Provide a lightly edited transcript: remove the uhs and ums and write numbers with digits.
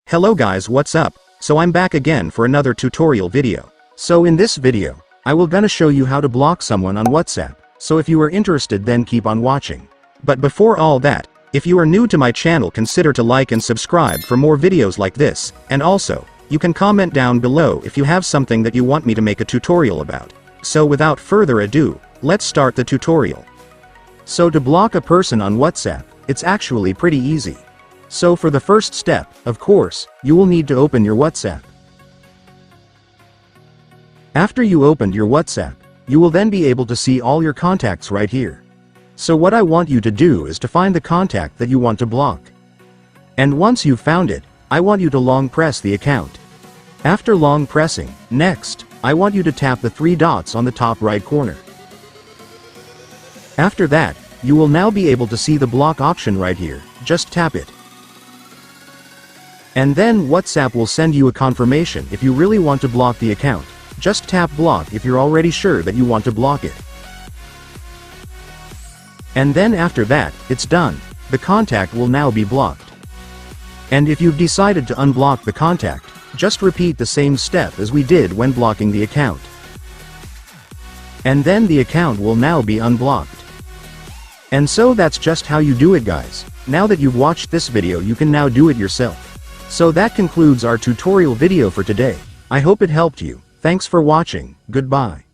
Hello guys, what's up? So I'm back again for another tutorial video. So in this video, I will gonna show you how to block someone on WhatsApp. So if you are interested, then keep on watching. But before all that, if you are new to my channel, consider to like and subscribe for more videos like this, and also, you can comment down below if you have something that you want me to make a tutorial about. So without further ado, let's start the tutorial. So to block a person on WhatsApp, it's actually pretty easy. So for the first step, of course, you will need to open your WhatsApp. After you opened your WhatsApp, you will then be able to see all your contacts right here. So what I want you to do is to find the contact that you want to block. And once you've found it, I want you to long press the account. After long pressing, next, I want you to tap the three dots on the top right corner. After that, you will now be able to see the block option right here. Just tap it. And then WhatsApp will send you a confirmation if you really want to block the account. Just tap block if you're already sure that you want to block it. And then after that, it's done. The contact will now be blocked. And if you've decided to unblock the contact, just repeat the same step as we did when blocking the account. And then the account will now be unblocked. And so that's just how you do it, guys. Now that you've watched this video, you can now do it yourself. So that concludes our tutorial video for today. I hope it helped you. Thanks for watching. Goodbye.